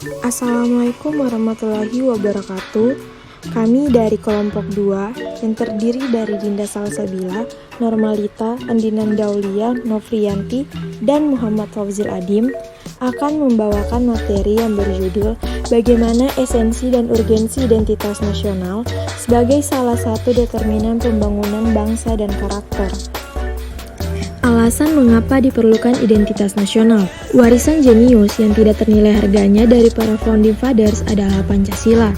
Assalamualaikum warahmatullahi wabarakatuh. Kami dari kelompok 2 yang terdiri dari Dinda Salsabila, Normalita, Andinan Daulia, Novrianti, dan Muhammad Fauzil Adim akan membawakan materi yang berjudul Bagaimana esensi dan urgensi identitas nasional sebagai salah satu determinan pembangunan bangsa dan karakter. Alasan mengapa diperlukan identitas nasional. Warisan jenius yang tidak ternilai harganya dari para founding fathers adalah Pancasila.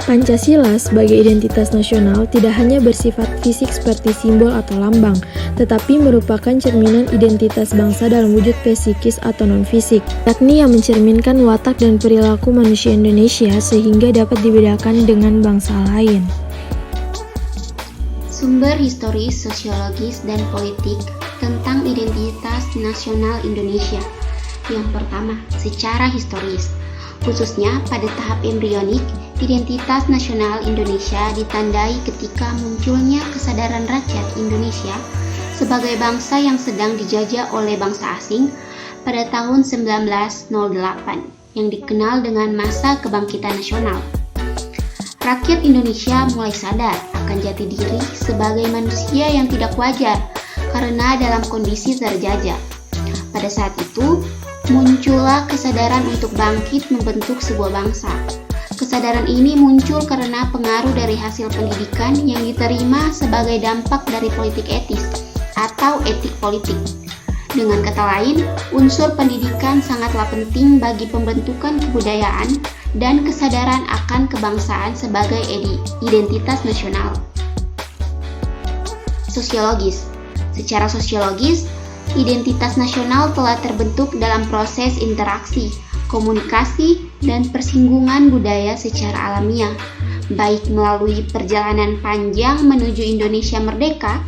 Pancasila sebagai identitas nasional tidak hanya bersifat fisik seperti simbol atau lambang, tetapi merupakan cerminan identitas bangsa dalam wujud psikis atau non-fisik, yakni yang mencerminkan watak dan perilaku manusia Indonesia sehingga dapat dibedakan dengan bangsa lain. Sumber historis, sosiologis, dan politik tentang identitas nasional Indonesia. Yang pertama, secara historis. Khususnya pada tahap embrionik, identitas nasional Indonesia ditandai ketika munculnya kesadaran rakyat Indonesia sebagai bangsa yang sedang dijajah oleh bangsa asing pada tahun 1908 yang dikenal dengan masa kebangkitan nasional. Rakyat Indonesia mulai sadar akan jati diri sebagai manusia yang tidak wajar karena dalam kondisi terjajah. Pada saat itu, muncullah kesadaran untuk bangkit membentuk sebuah bangsa. Kesadaran ini muncul karena pengaruh dari hasil pendidikan yang diterima sebagai dampak dari politik etis atau etik politik. Dengan kata lain, unsur pendidikan sangatlah penting bagi pembentukan kebudayaan dan kesadaran akan kebangsaan sebagai identitas nasional. Sosiologis. Secara sosiologis, identitas nasional telah terbentuk dalam proses interaksi, komunikasi, dan persinggungan budaya secara alamiah, baik melalui perjalanan panjang menuju Indonesia merdeka,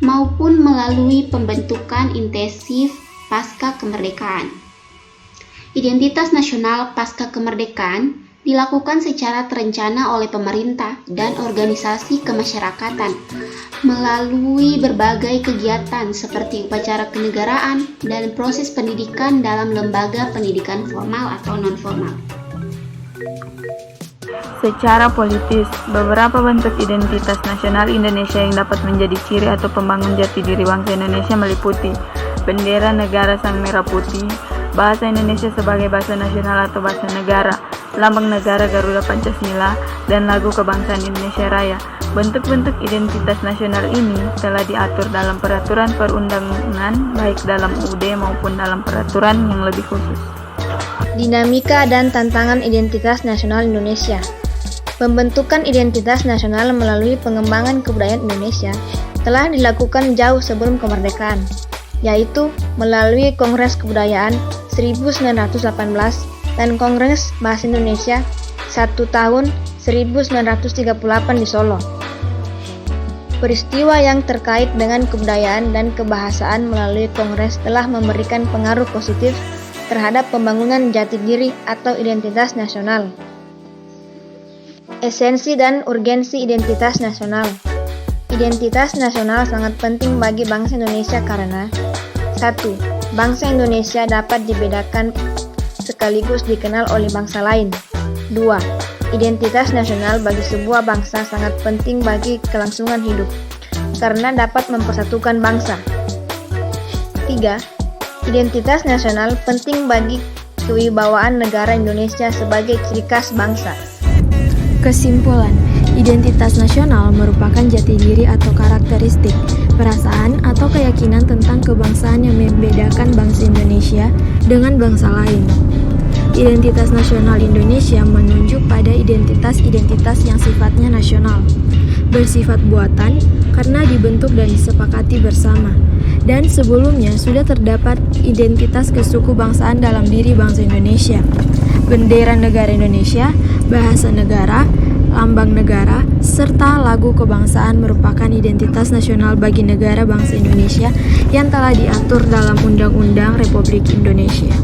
maupun melalui pembentukan intensif pasca kemerdekaan. Identitas nasional pasca kemerdekaan dilakukan secara terencana oleh pemerintah dan organisasi kemasyarakatan melalui berbagai kegiatan seperti upacara kenegaraan dan proses pendidikan dalam lembaga pendidikan formal atau non-formal. Secara politis, beberapa bentuk identitas nasional Indonesia yang dapat menjadi ciri atau pembangun jati diri bangsa Indonesia meliputi bendera negara sang merah putih, bahasa Indonesia sebagai bahasa nasional atau bahasa negara, lambang negara Garuda Pancasila, dan lagu kebangsaan Indonesia Raya. Bentuk-bentuk identitas nasional ini telah diatur dalam peraturan perundangan baik dalam UUD maupun dalam peraturan yang lebih khusus. Dinamika dan tantangan identitas nasional Indonesia. Pembentukan identitas nasional melalui pengembangan kebudayaan Indonesia telah dilakukan jauh sebelum kemerdekaan, yaitu melalui Kongres Kebudayaan 1918 dan Kongres Bahasa Indonesia 1 tahun 1938 di Solo. Peristiwa yang terkait dengan kebudayaan dan kebahasaan melalui Kongres telah memberikan pengaruh positif terhadap pembangunan jati diri atau identitas nasional. Esensi dan urgensi identitas nasional. Identitas nasional sangat penting bagi bangsa Indonesia karena 1. Bangsa Indonesia dapat dibedakan sekaligus dikenal oleh bangsa lain. 2. Identitas nasional bagi sebuah bangsa sangat penting bagi kelangsungan hidup karena dapat mempersatukan bangsa. 3. Identitas nasional penting bagi kewibawaan negara Indonesia sebagai ciri khas bangsa. Kesimpulan, identitas nasional merupakan jati diri atau karakteristik, perasaan atau keyakinan tentang kebangsaan yang membedakan bangsa Indonesia dengan bangsa lain. Identitas nasional Indonesia menunjuk pada identitas-identitas yang sifatnya nasional, bersifat buatan karena dibentuk dan disepakati bersama, dan sebelumnya sudah terdapat identitas kesukubangsaan dalam diri bangsa Indonesia. Bendera negara Indonesia, bahasa negara, lambang negara, serta lagu kebangsaan merupakan identitas nasional bagi negara bangsa Indonesia yang telah diatur dalam Undang-Undang Republik Indonesia.